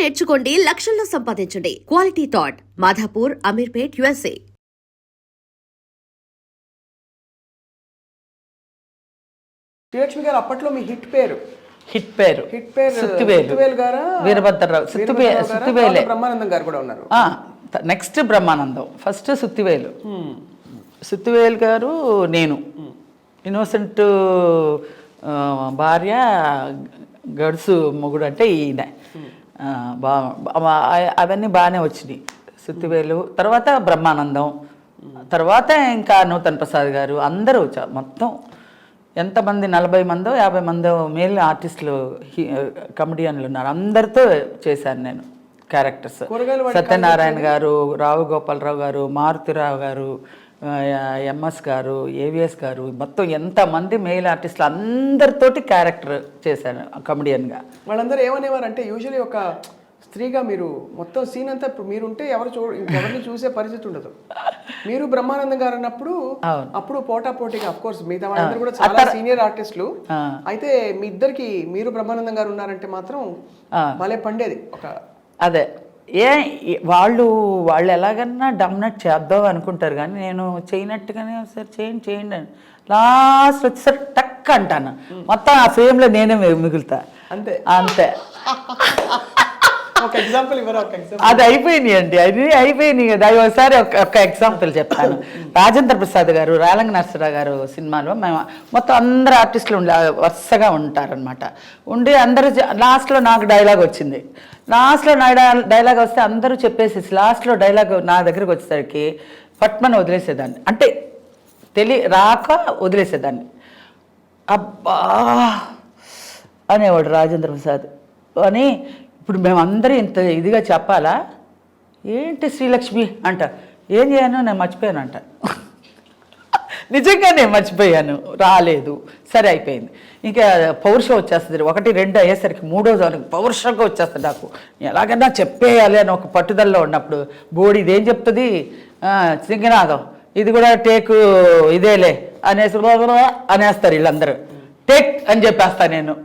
నేర్చుకోండి, లక్షల్లో సంపాదించండి. Quality thought Madhapur, Ameerpet, USA. Srilakshmi garu అప్పట్లో మీ హిట్ పేరు సుత్తివేలు గారా, వీరభద్రరావు, సుత్తివేలే. బ్రహ్మానందం గారు కూడా ఉన్నారు. Next Brahmanandam, first Suthivelu. సుత్తివేలు గారు, నేను ఇన్నోసెంట్ భార్య, గడుసు మొగుడు అంటే ఈయన. అవన్నీ బాగానే వచ్చినాయి. సుత్తివేలు తర్వాత బ్రహ్మానందం, తర్వాత ఇంకా నూతన్ ప్రసాద్ గారు, అందరూ మొత్తం ఎంతమంది 40 మందో 50 మందో మేల్ ఆర్టిస్టులు, కమెడియన్లు ఉన్నారు. అందరితో చేశాను నేను క్యారెక్టర్స్. సత్యనారాయణ గారు, రావు గోపాలరావు గారు, మారుతిరావు గారు, ఎంఎస్ గారు, ఏవిఎస్ గారు, మొత్తం ఎంతమంది మెయిల్ ఆర్టిస్టులు అందరితోటి క్యారెక్టర్ చేశాను కమెడియన్గా. వాళ్ళందరూ ఏమనేవారు అంటే, యూజువల్లీ ఒక స్త్రీగా మీరు మొత్తం సీన్ అంతా ఇప్పుడు మీరుంటే ఎవరిని చూసే పరిస్థితి ఉండదు. మీరు బ్రహ్మానందం గారు అన్నప్పుడు అప్పుడు పోటాపోటీగా అఫ్ కోర్స్ మిగతా వాళ్ళందరూ కూడా చాలా సీనియర్ ఆర్టిస్టులు. అయితే మీ ఇద్దరికి మీరు బ్రహ్మానందం గారు ఉన్నారంటే మాత్రం భలే పండేది. అదే వాళ్ళు ఎలాగన్నా డామినేట్ చేద్దాం అనుకుంటారు, కానీ నేను చేయనట్టుగానే సరే చేయండి అని లాస్ట్ వచ్చేసరికి టక్ అంటాను. మొత్తం ఆ ఫ్రేమ్లో నేనే మిగులుతా. అంతే అది అయిపోయినాయి అండి, అది అయిపోయినాయి కదా. ఒకసారి ఒక ఎగ్జాంపుల్ చెప్తాను. రాజేంద్ర ప్రసాద్ గారు, రాలంగ నరసరావు గారు సినిమాలో మేము మొత్తం అందరు ఆర్టిస్టులు వరుసగా ఉంటారనమాట. ఉండి అందరూ లాస్ట్లో నాకు డైలాగ్ వచ్చింది. లాస్ట్లో నా డైలాగ్ వస్తే అందరూ చెప్పేసి లాస్ట్లో డైలాగ్ నా దగ్గరకు వచ్చేసరికి పట్మని వదిలేసేదాన్ని, అంటే రాక వదిలేసేదాన్ని. అబ్బా అనేవాడు రాజేంద్ర ప్రసాద్ అని. ఇప్పుడు మేమందరూ ఇంత ఇదిగా చెప్పాలా ఏంటి శ్రీలక్ష్మి అంట, ఏం చేయను నేను మర్చిపోయాను అంట. నిజంగానే మర్చిపోయాను, రాలేదు, సరే అయిపోయింది. ఇంకా పౌరుషం వచ్చేస్తుంది. 1, 2 అయ్యేసరికి 3వ పౌరుషంగా వచ్చేస్తుంది నాకు. ఎలాగైనా చెప్పేయాలి అని ఒక పట్టుదలలో ఉన్నప్పుడు బోడి ఇదేం చెప్తుంది, సింగనాదం ఇది కూడా టేకు ఇదేలే అనేసి అనేస్తారు వీళ్ళందరూ. టేక్ అని చెప్పేస్తాను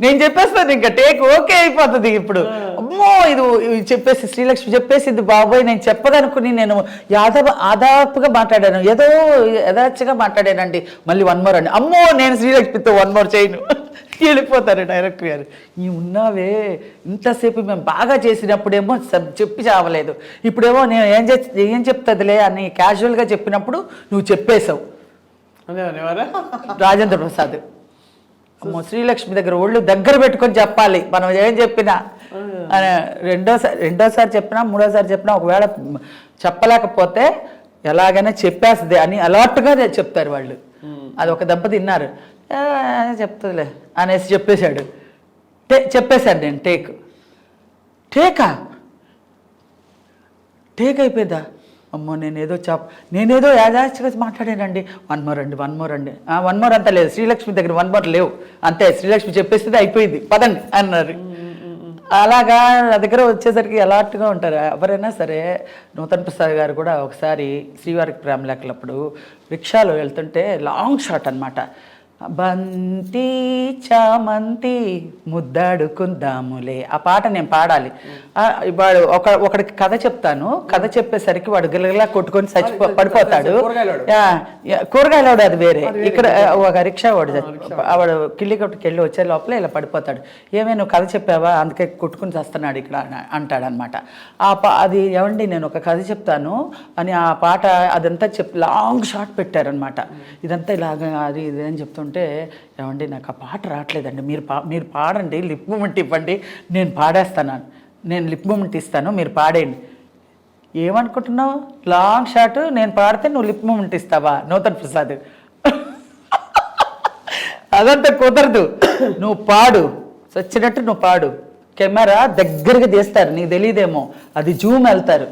నేను చెప్పేస్తాను, ఇంకా టేక్ ఓకే అయిపోతుంది. ఇప్పుడు అమ్మో ఇది చెప్పేసి శ్రీలక్ష్మి చెప్పేసింది బాబోయ్, నేను చెప్పదనుకుని నేను ఆదాపుగా మాట్లాడాను, ఏదో యథార్చగా మాట్లాడానండి. మళ్ళీ 1 మోర్ అండి, అమ్మో నేను శ్రీలక్ష్మితో 1 మోర్ చేయను, వెళ్ళిపోతారు డైరెక్టర్ గారు. ఈ ఉన్నావే ఇంతసేపు మేము బాగా చేసినప్పుడేమో చెప్పి చావలేదు, ఇప్పుడేమో నేను ఏం చెప్తుందిలే అని క్యాజువల్గా చెప్పినప్పుడు నువ్వు చెప్పేశావు. రాజేంద్ర ప్రసాద్ అమ్మో శ్రీలక్ష్మి దగ్గర ఒళ్ళు దగ్గర పెట్టుకొని చెప్పాలి మనం ఏం చెప్పినా. రెండోసారి చెప్పినా 3వసారి చెప్పినా ఒకవేళ చెప్పలేకపోతే ఎలాగైనా చెప్పేస్తుంది అని అలర్ట్గా చెప్తారు వాళ్ళు. అది ఒక దెబ్బ తిన్నారు, చెప్తుందిలే అనేసి చెప్పేశాడు. చెప్పేశాడు నేను టేక్ అయిపోయిందా, అమ్మో నేనేదో యాదాచిగా మాట్లాడానండి. 1 మోర్ అండి 1 మోర్ అంతా లేదు, శ్రీలక్ష్మి దగ్గర 1 మోర్ లేవు, అంతే శ్రీలక్ష్మి చెప్పేస్తే అయిపోయింది పదండి అన్నారు. అలాగా నా దగ్గర వచ్చేసరికి అలర్ట్గా ఉంటారు ఎవరైనా సరే. నూతన్ ప్రసాద్ గారు కూడా ఒకసారి శ్రీవారికి ప్రేమలేఖలప్పుడు రిక్షాలో వెళ్తుంటే లాంగ్ షాట్ అనమాట, బంతి చామంతి ముద్దాడుకుందాములే ఆ పాట నేను పాడాలి. వాడు ఒకడికి కథ చెప్తాను, కథ చెప్పేసరికి వాడు గిలగిలా కొట్టుకొని పడిపోతాడు. కూరగాయలవాడు అది వేరే, ఇక్కడ ఒక రిక్షా వాడు కిల్లి కొట్టుకు వెళ్ళి వచ్చే లోపల ఇలా పడిపోతాడు. ఏమే నువ్వు కథ చెప్పావా అందుకే కొట్టుకుని చేస్తున్నాడు ఇక్కడ అంటాడనమాట. అది ఏమండి నేను ఒక కథ చెప్తాను అని ఆ పాట అదంతా లాంగ్ షాట్ పెట్టారనమాట. ఇదంతా ఇలాగ అది ఇది అని చెప్తుంటే, ఏమండి నాకు ఆ పాట రావట్లేదండి, మీరు పాడండి, లిప్ మూమెంట్ ఇవ్వండి, నేను పాడేస్తాను, నేను లిప్ మూమెంట్ ఇస్తాను, మీరు పాడేయండి. ఏమనుకుంటున్నావు, లాంగ్ షాట్ నేను పాడితే నువ్వు లిప్ మూమెంట్ ఇస్తావా నూతన్ ప్రసాద్? అదంతా కుదరదు, నువ్వు పాడు, వచ్చినట్టు నువ్వు పాడు, కెమెరా దగ్గరికి తీస్తారు, నీకు తెలియదేమో అది జూమ్ వెళ్తారు,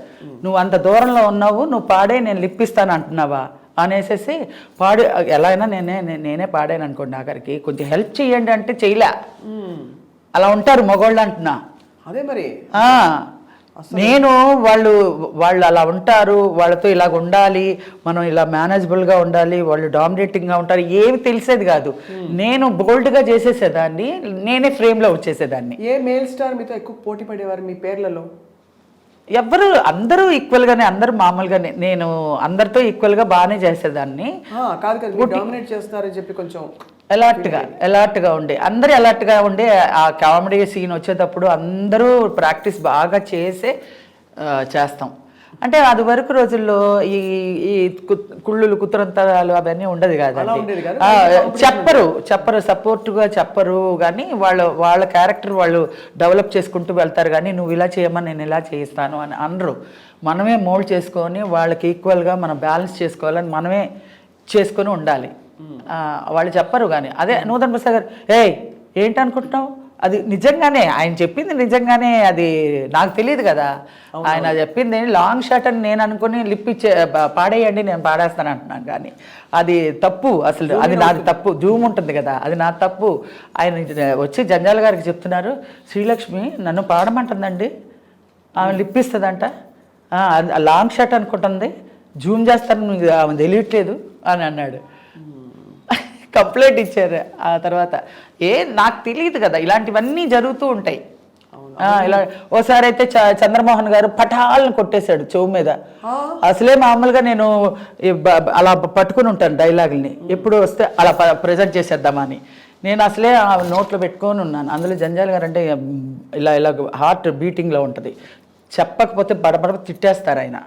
నువ్వు అంత దూరంలో ఉన్నావు, నువ్వు పాడే నేను లిప్ ఇస్తాను అంటున్నావా అనేసి పాడు. ఎలా అయినా నేనే పాడాను అనుకోండి, ఆఖరికి కొంచెం హెల్ప్ చేయండి అంటే చేయలే. అలా ఉంటారు మగవాళ్ళు అంటున్నా. అదే మరి నేను వాళ్ళు అలా ఉంటారు, వాళ్ళతో ఇలాగ ఉండాలి, మనం ఇలా మేనేజబుల్గా ఉండాలి, వాళ్ళు డామినేటింగ్గా ఉంటారు, ఏమి తెలిసేది కాదు. నేను బోల్డ్గా చేసేసేదాన్ని, నేనే ఫ్రేమ్లో వచ్చేసేదాన్ని. ఏ మేల్ స్టార్ మీతో ఎక్కువ పోటీ పడేవారు మీ పేర్లలో? అందరూ ఈక్వల్గానే, అందరూ మామూలుగానే, నేను అందరితో ఈక్వల్గా బాగానే చేసేదాన్ని. కాదు కదా, డామినేట్ చేస్తారని చెప్పి కొంచెం ఎలాట్గా ఉండే, అందరూ ఎలాట్గా ఉండే. ఆ కామెడీ సీన్ వచ్చేటప్పుడు అందరూ ప్రాక్టీస్ బాగా చేస్తాం. అంటే అది వరకు రోజుల్లో ఈ కుళ్ళులు కుతురంతరాలు అవన్నీ ఉండదు కదండి. చెప్పరు సపోర్ట్గా చెప్పరు, కానీ వాళ్ళ క్యారెక్టర్ వాళ్ళు డెవలప్ చేసుకుంటూ వెళ్తారు. కానీ నువ్వు ఇలా చేయమని నేను ఇలా చేయిస్తాను అని అనరు. మనమే మోల్డ్ చేసుకొని వాళ్ళకి ఈక్వల్గా మనం బ్యాలెన్స్ చేసుకోవాలని మనమే చేసుకొని ఉండాలి. వాళ్ళు చెప్పరు. కానీ అదే నూతన్ ప్రసాద్ గారు ఏంటనుకుంటున్నావు, అది నిజంగానే ఆయన చెప్పింది, నిజంగానే అది నాకు తెలియదు కదా. ఆయన చెప్పింది లాంగ్ షాట్ అని నేను అనుకుని లిప్ ఇచ్చే పాడేయండి నేను పాడేస్తాను అంటున్నాను. కానీ అది తప్పు, అసలు అది నాది తప్పు. జూమ్ ఉంటుంది కదా, అది నా తప్పు. ఆయన వచ్చి జంజాల గారికి చెప్తున్నారు, శ్రీలక్ష్మి నన్ను పాడమంటుందండి, ఆమె లిప్ ఇస్తుందంట, లాంగ్ షాట్ అనుకుంటుంది, జూమ్ చేస్తాను ఆమె తెలియట్లేదు అని అన్నాడు. కంప్లైంట్ ఇచ్చారు. ఆ తర్వాత నాకు తెలియదు కదా, ఇలాంటివన్నీ జరుగుతూ ఉంటాయి. ఇలా ఓసారి అయితే చంద్రమోహన్ గారు పటాలను కొట్టేశాడు చెవు మీద. అసలే మామూలుగా నేను అలా పట్టుకుని ఉంటాను డైలాగుల్ని, ఎప్పుడు వస్తే అలా ప్రజెంట్ చేసేద్దామని. నేను అసలే ఆ నోట్లో పెట్టుకొని ఉన్నాను. అందులో జంజాల్ గారు అంటే ఇలా హార్ట్ బీటింగ్లో ఉంటుంది, చెప్పకపోతే బడబడ తిట్టేస్తారు ఆయన.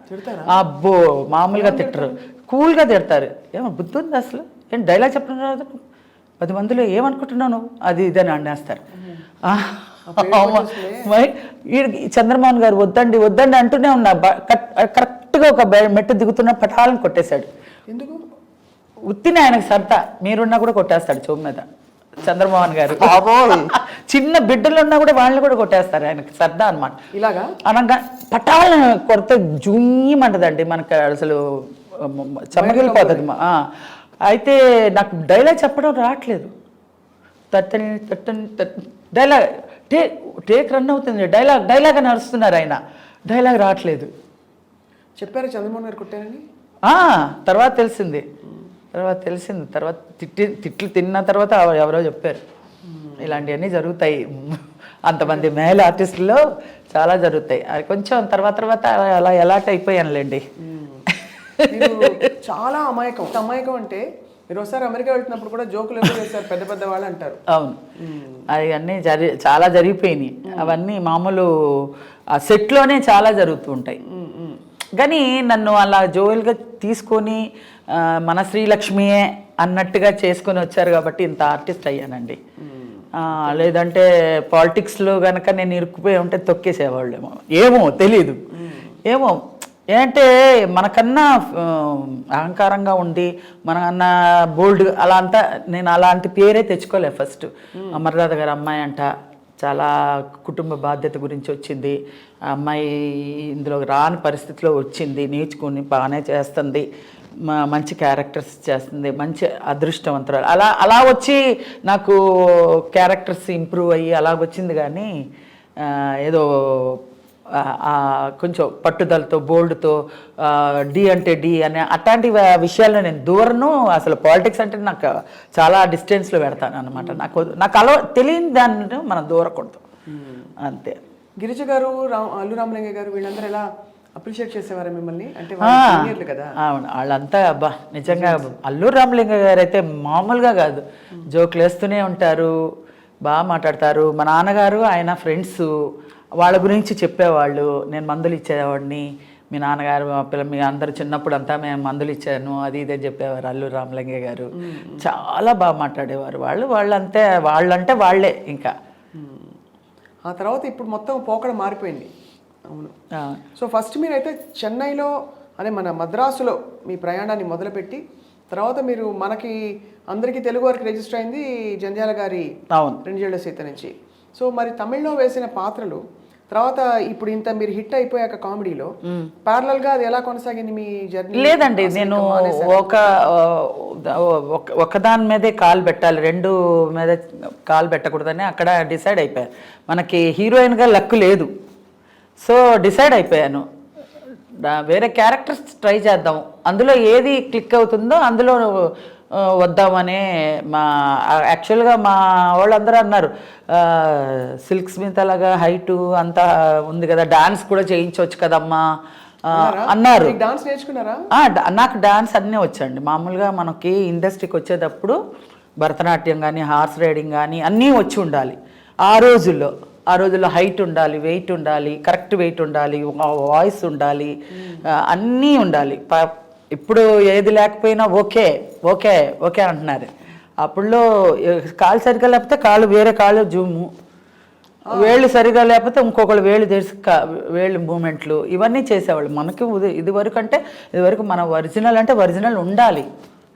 అబ్బో మామూలుగా తిట్టరు, కూల్గా తిడతారు. ఏమో బుద్ధి ఉంది అసలు, ఏం డైలాగ్ చెప్పడం రాదు, 10 మందిలో ఏమనుకుంటున్నాను అది ఇదని అనేస్తారు. చంద్రమోహన్ గారు వద్దండి అంటూనే ఉన్నా, కరెక్ట్గా ఒక మెట్టు దిగుతున్న పటాలను కొట్టేశాడు. ఎందుకు? ఉత్తిని ఆయనకు సరదా, మీరున్నా కూడా కొట్టేస్తాడు చెవు మీద చంద్రమోహన్ గారు. చిన్న బిడ్డలు ఉన్నా కూడా వాళ్ళని కూడా కొట్టేస్తారు, ఆయనకి సరదా అనమాట. ఇలాగా అనగా పటాలను కొడితే జూయమంటదండి మనకు, అసలు చెమ్మగిలిపోతుంది. అయితే నాకు డైలాగ్ చెప్పడం రావట్లేదు, డైలాగ్ టేక్ రన్ అవుతుంది, డైలాగ్ అని అరుస్తున్నారు ఆయన, డైలాగ్ రావట్లేదు. చెప్పారు చంద్రమోహన్ గారు కొట్టారని? తర్వాత తెలిసింది. తర్వాత తిట్లు తిన్న తర్వాత ఎవరో చెప్పారు. ఇలాంటివన్నీ జరుగుతాయి, అంతమంది మేల్ ఆర్టిస్టుల్లో చాలా జరుగుతాయి. అది కొంచెం తర్వాత అలా ఎలాట్ అయిపోయానులేండి. చాలా అమాయకం అంటే మీరు ఒకసారి అమెరికా వెళ్తున్నప్పుడు కూడా జోకులు ఎక్కువ చేస్తారు పెద్ద వాళ్ళు అంటారు. అవును, అవన్నీ చాలా జరిగిపోయినాయి. అవన్నీ మామూలు ఆ సెట్లోనే చాలా జరుగుతూ ఉంటాయి. కానీ నన్ను అలా జోయల్గా తీసుకొని మన శ్రీలక్ష్మియే అన్నట్టుగా చేసుకొని వచ్చారు కాబట్టి ఇంత ఆర్టిస్ట్ అయ్యానండి. లేదంటే పాలిటిక్స్లో కనుక నేను ఇరుక్కుపోయి ఉంటే తొక్కేసేవాళ్ళేమో, ఏమో తెలీదు. ఏంటంటే మనకన్నా అహంకారంగా ఉండి మనకన్నా బోల్డ్ అలా అంతా, నేను అలాంటి పేరే తెచ్చుకోలే. ఫస్ట్ అమర్నాథ్ గారి అమ్మాయి అంట, చాలా కుటుంబ బాధ్యత గురించి వచ్చింది. ఆ అమ్మాయి ఇందులో రాని పరిస్థితిలో వచ్చింది, నేర్చుకుని బాగానే చేస్తుంది, మంచి క్యారెక్టర్స్ చేస్తుంది, మంచి అదృష్టవంతురాలు. అలా వచ్చి నాకు క్యారెక్టర్స్ ఇంప్రూవ్ అయ్యి అలా వచ్చింది. కానీ ఏదో కొంచెం పట్టుదలతో బోల్డ్తో డి అంటే డి అనే అట్లాంటి విషయాల్లో నేను దూరను. అసలు పాలిటిక్స్ అంటే నాకు చాలా డిస్టెన్స్లో పెడతాను అనమాట. నాకు తెలియని దాన్ని మనం దూరకూడదు, అంతే. గిరిజ గారు, అల్లు రామలింగ గారు వీళ్ళందరూ ఎలా అప్రిషియేట్ చేసేవారు మిమ్మల్ని? అంటే కదా. అవును, వాళ్ళంతా అబ్బా నిజంగా. అల్లు రామలింగ గారు అయితే మామూలుగా కాదు, జోకులు వేస్తూనే ఉంటారు, బాగా మాట్లాడతారు. మా నాన్నగారు ఆయన ఫ్రెండ్స్, వాళ్ళ గురించి చెప్పేవాళ్ళు. నేను మందులు ఇచ్చేవాడిని, మీ నాన్నగారు మీ అందరూ చిన్నప్పుడు అంతా మేము మందులు ఇచ్చాను అది ఇదే చెప్పేవారు అల్లు రామలింగ గారు. చాలా బాగా మాట్లాడేవారు వాళ్ళంతే, వాళ్ళంటే వాళ్ళే. ఇంకా ఆ తర్వాత ఇప్పుడు మొత్తం పోకడ మారిపోయింది. అవును. సో ఫస్ట్ మీరైతే చెన్నైలో అదే మన మద్రాసులో మీ ప్రయాణాన్ని మొదలుపెట్టి తర్వాత మీరు మనకి అందరికీ తెలుగు వారికి రిజిస్టర్ అయింది జంధ్యాల గారి 2 ఏళ్ల సీత నుంచి. సో మరి తమిళ్లో వేసిన పాత్రలు తర్వాత ఇప్పుడు ఇంత మీరు హిట్ అయిపోయాక కామెడీలో ప్యారలల్ గా అది ఎలా కొనసాగింది మీ జర్నీ? లేదండి, నేను ఒకదాని మీదే కాలు పెట్టాలి, 2 మీద కాలు పెట్టకూడదని అక్కడ డిసైడ్ అయిపోయాను. మనకి హీరోయిన్గా లక్ లేదు, సో డిసైడ్ అయిపోయాను, వేరే క్యారెక్టర్స్ ట్రై చేద్దాం, అందులో ఏది క్లిక్ అవుతుందో అందులో వద్దామనే యాక్చువల్గా మా వాళ్ళందరూ అన్నారు, సిల్క్ స్మిత్ అలాగా హైటు అంతా ఉంది కదా, డాన్స్ కూడా చేయించవచ్చు కదమ్మా అన్నారు. డాన్స్ నేర్చుకున్నారా? నాకు డాన్స్ అన్నీ వచ్చండి. మామూలుగా మనకి ఇండస్ట్రీకి వచ్చేటప్పుడు భరతనాట్యం కానీ హార్స్ రైడింగ్ కానీ అన్నీ వచ్చి ఉండాలి. ఆ రోజుల్లో హైట్ ఉండాలి, వెయిట్ ఉండాలి, కరెక్ట్ వెయిట్ ఉండాలి, వాయిస్ ఉండాలి, అన్నీ ఉండాలి. ఇప్పుడు ఏది లేకపోయినా ఓకే ఓకే ఓకే అంటున్నారు. అప్పుడులో కాలు సరిగ్గా లేకపోతే కాళ్ళు వేరే కాళ్ళు జూము, వేళ్ళు సరిగా లేకపోతే ఇంకొకళ్ళు వేళ్ళు తెరిచి వేళ్ళు మూమెంట్లు ఇవన్నీ చేసేవాళ్ళు. మనకి ఇదివరకు మన ఒరిజినల్ అంటే ఒరిజినల్ ఉండాలి,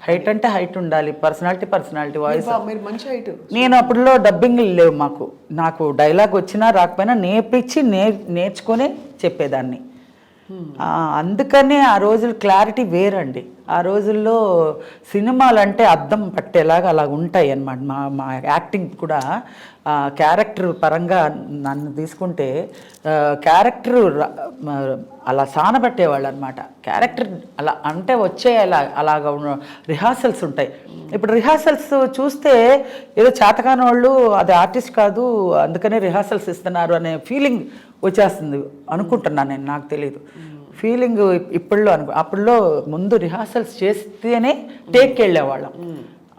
హైట్ అంటే హైట్ ఉండాలి, పర్సనాలిటీ వాయిస్. మంచి హైట్. నేను అప్పుడులో డబ్బింగ్లు లేవు నాకు డైలాగ్ వచ్చినా రాకపోయినా నేర్చుకొని చెప్పేదాన్ని. అందుకనే ఆ రోజులు క్లారిటీ వేరండి. ఆ రోజుల్లో సినిమాలు అంటే అద్దం పట్టేలాగా అలా ఉంటాయి అన్నమాట. మా యాక్టింగ్ కూడా క్యారెక్టర్ పరంగా నన్ను తీసుకుంటే క్యారెక్టర్ అలా సానబట్టేవాళ్ళు అనమాట. క్యారెక్టర్ అలా అంటే అలాగా రిహార్సల్స్ ఉంటాయి. ఇప్పుడు రిహార్సల్స్ చూస్తే ఏదో చేతకాని వాళ్ళు అది ఆర్టిస్ట్ కాదు అందుకనే రిహార్సల్స్ ఇస్తున్నారు అనే ఫీలింగ్ వచ్చేస్తుంది అనుకుంటున్నాను నేను, నాకు తెలియదు ఫీలింగ్ ఇప్పుడులో అప్పుడులో ముందు రిహార్సల్స్ చేస్తేనే టేక్కి వెళ్ళేవాళ్ళం.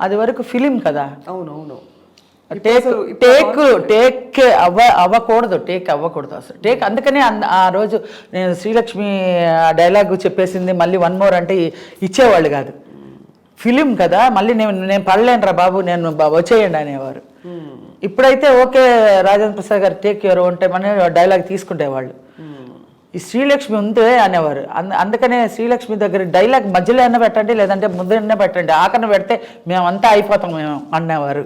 అది వరకు ఫిలిం కదా. అవునవును. టేక్ అవ్వకూడదు అసలు అందుకనే ఆ రోజు నేను శ్రీలక్ష్మి డైలాగ్ చెప్పేసింది మళ్ళీ 1 more అంటే ఇచ్చేవాళ్ళు కాదు. ఫిలిం కదా, మళ్ళీ నేను పడలేనురా బాబు, నేను వచ్చేయండి అనేవారు. ఇప్పుడైతే ఓకే రాజేంద్ర ప్రసాద్ గారు టేక్ ఎవరు ఉంటే మన డైలాగ్ తీసుకుంటేవాళ్ళు. ఈ శ్రీలక్ష్మి ఉందే అనేవారు. అందుకనే శ్రీలక్ష్మి దగ్గర డైలాగ్ మధ్యలో అయినా పెట్టండి, లేదంటే ముందు పెట్టండి, ఆఖరిన పెడితే మేమంతా అయిపోతాం మేము అనేవారు.